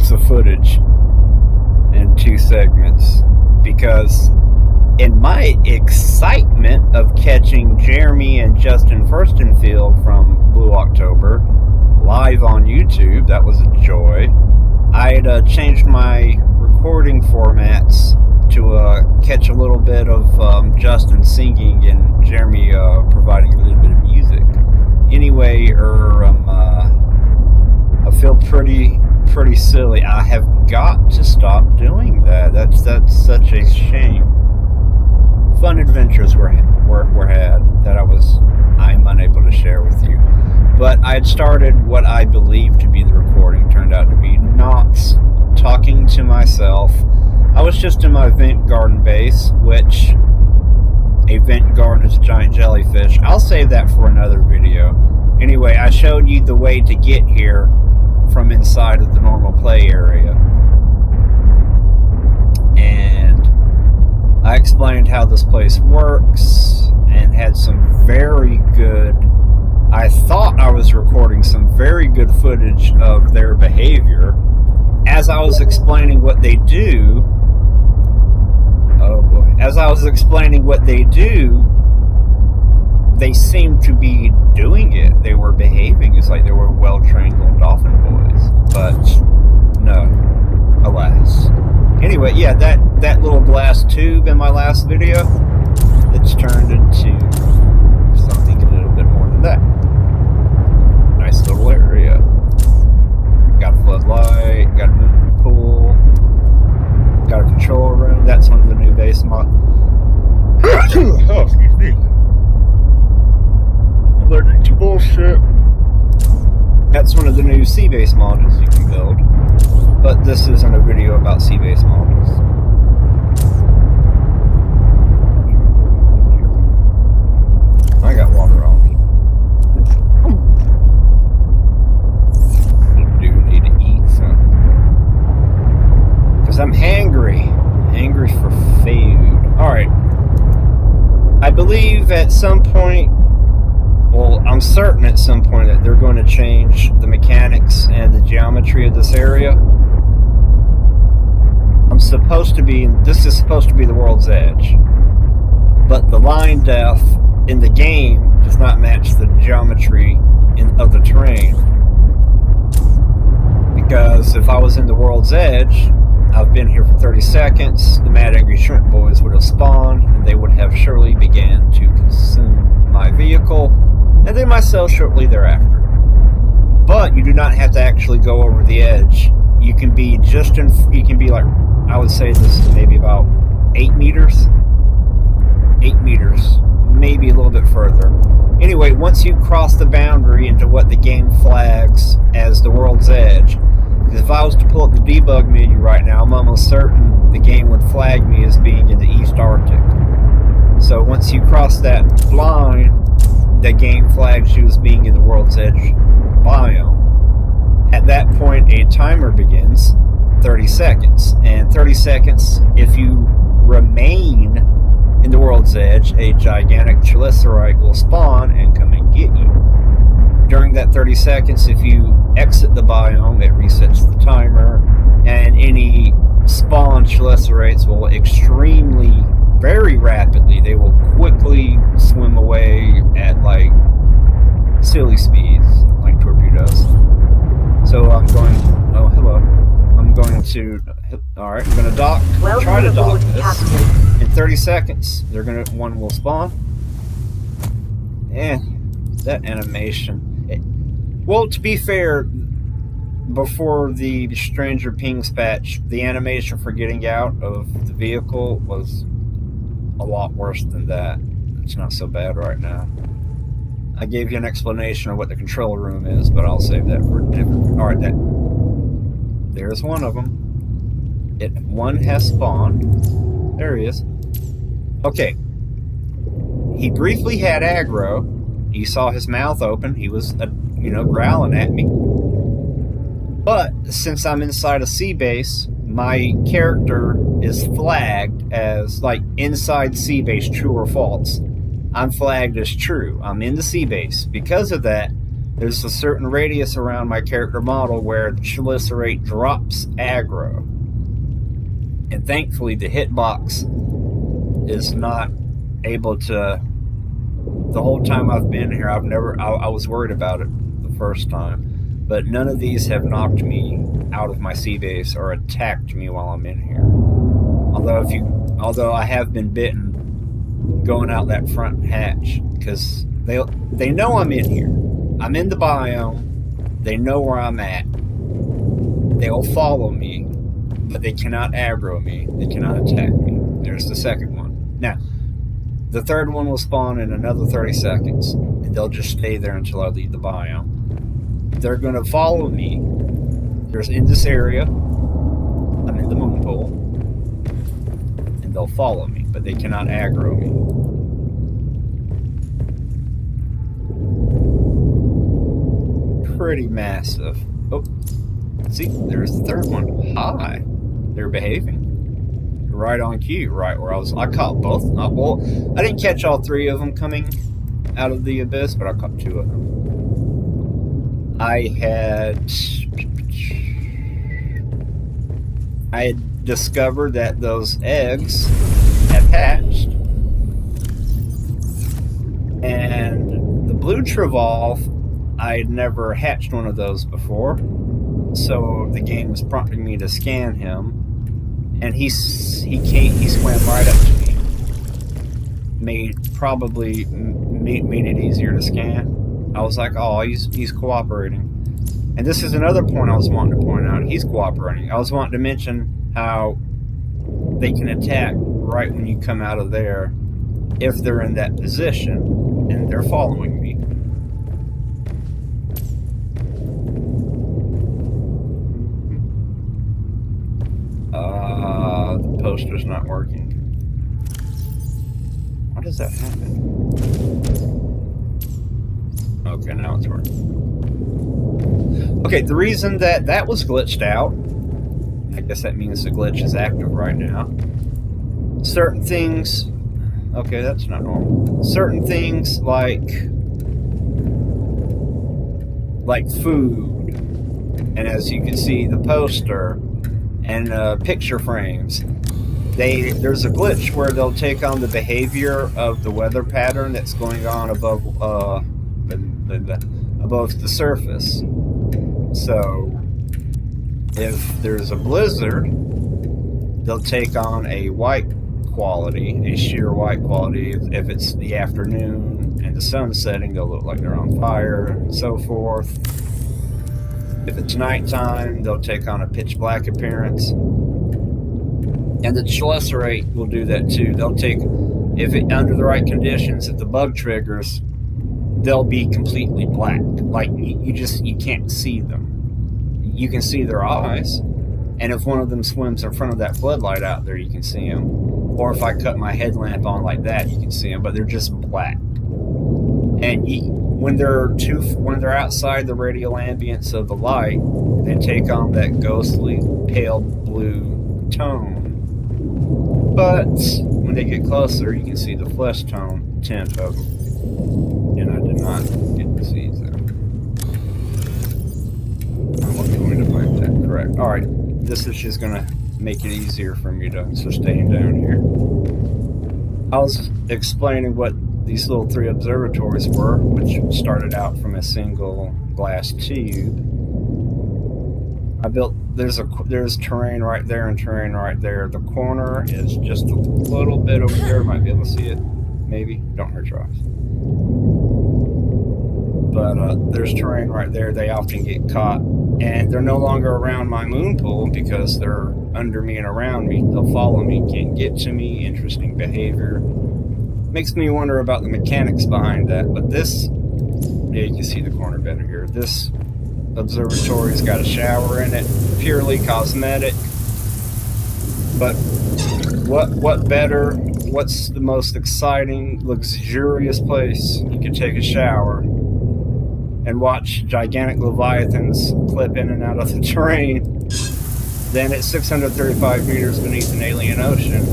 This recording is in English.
chunks of footage in 2 segments, because in my excitement of catching Jeremy and Justin Furstenfield from Blue October live on YouTube, that was a joy. I had changed my recording formats to catch a little bit of Justin singing and Jeremy providing a little bit of music. Anyway, I feel pretty silly. I have got to stop doing that. That's such a shame. Fun adventures were had that I'm unable to share with you. But I had started what I believed to be the recording. Turned out to be not talking to myself. I was just in my vent garden base, which a vent garden is a giant jellyfish. I'll save that for another video. Anyway, I showed you the way to get here from inside of the normal play area. And I explained how this place works and had some very good... I thought I was recording some very good footage of their behavior. As I was explaining what they do... Oh boy. As I was explaining what they do, they seemed to be doing it. They were behaving as like they were well-trained little dolphin boys. But no, alas. Anyway, yeah, that little glass tube in my last video, it's turned into something a little bit more than that. Nice little area. Got a floodlight, got a moving pool, got a control room. That's one of the new base mods. Oh, excuse me. Allergic to bullshit. That's one of the new sea base modules you can build. But this isn't a video about sea base modules. I got water on me. I do need to eat something. Because I'm hangry. Hangry for food. Alright. I believe at some point, well, I'm certain at some point that they're going to change the mechanics and the geometry of this area. This is supposed to be the world's edge. But the line depth in the game does not match the geometry of the terrain. Because if I was in the world's edge, I've been here for 30 seconds, the Mad Angry Shrimp Boys would have spawned, and they would have surely began to consume my vehicle, and then myself shortly thereafter. But you do not have to actually go over the edge. You can be like, I would say this is maybe about 8 meters. 8 meters, maybe a little bit further. Anyway, once you cross the boundary into what the game flags as the world's edge, because if I was to pull up the debug menu right now, I'm almost certain the game would flag me as being in the East Arctic. So once you cross that line, the game flags you as being in the world's edge biome. At that point, a timer begins, 30 seconds. And 30 seconds, if you remain in the world's edge, a gigantic Chelierate will spawn and come and get you. During that 30 seconds, if you exit the biome, it resets the timer, and any spawn Chelierates will very rapidly, they will quickly swim away at like silly speeds, like torpedoes. So I'm going, oh hello, I'm going to, alright, I'm going to dock, try to dock this. In 30 seconds, one will spawn. And that animation. Well, to be fair, before the Stranger Pings patch, the animation for getting out of the vehicle was a lot worse than that. It's not so bad right now. I gave you an explanation of what the control room is, but I'll save that for a different... Alright, there's one of them. One has spawned. There he is. Okay. He briefly had aggro. You saw his mouth open. He was, growling at me. But since I'm inside a sea base, my character is flagged as, like, inside sea base, true or false. I'm flagged as true. I'm in the sea base. Because of that, There's a certain radius around my character model where the Chelierate drops aggro. And thankfully the hitbox is not able to. The whole time I've been here, I was worried about it the first time, but none of these have knocked me out of my sea base or attacked me while I'm in here. Although I have been bitten going out that front hatch, because they know I'm in here. I'm in the biome. They know where I'm at. They'll follow me, but they cannot aggro me. They cannot attack me. There's the second one. Now, the third one will spawn in another 30 seconds, and they'll just stay there until I leave the biome. They're going to follow me. There's in this area. I'm in the moon pool, and they'll follow me, but they cannot aggro me. Pretty massive. Oh, see, there's the third one. Hi. They're behaving. Right on cue, right where I was. I caught both. Well, I didn't catch all three of them coming out of the abyss, but I caught two of them. I had discovered that those eggs had hatched, and the blue Trivolve, I had never hatched one of those before, so the game was prompting me to scan him. And he swam right up to me. Made it easier to scan. I was like, oh, he's cooperating. And this is another point I was wanting to point out. He's cooperating. I was wanting to mention how they can attack right when you come out of there if they're in that position and they're following me. The poster's not working. Why does that happen? Okay, now it's working. Okay, the reason that was glitched out, I guess that means the glitch is active right now. Certain things, okay, that's not normal. Certain things like food, and as you can see, the poster and picture frames, there's a glitch where they'll take on the behavior of the weather pattern that's going on above the surface. So if there's a blizzard, they'll take on a white quality, a sheer white quality. If it's the afternoon and the sun's setting, they'll look like they're on fire, and so forth. If it's nighttime, they'll take on a pitch black appearance. And the Chelierate will do that too. They'll take, under the right conditions, if the bug triggers, they'll be completely black. Like you can't see them. You can see their eyes. And if one of them swims in front of that floodlight out there, you can see them. Or if I cut my headlamp on like that, you can see them, but they're just black. And when they're outside the radial ambience of the light, they take on that ghostly pale blue tone. But when they get closer, you can see the flesh tone tint of them. And I did not get the seeds there. I'm going to find that correct. All right, this is just going to make it easier for me to sustain down here. I was explaining what these little 3 observatories were, which started out from a single glass tube. I built, there's terrain right there and terrain right there. The corner is just a little bit over there. Might be able to see it, maybe. Don't hurt your eyes. But there's terrain right there. They often get caught, and they're no longer around my moon pool because they're under me and around me. They'll follow me, can't get to me. Interesting behavior. Makes me wonder about the mechanics behind that. But this, yeah, you can see the corner better here. This observatory's got a shower in it, purely cosmetic. But what better? What's the most exciting, luxurious place you can take a shower and watch gigantic leviathans clip in and out of the terrain than at 635 meters beneath an alien ocean?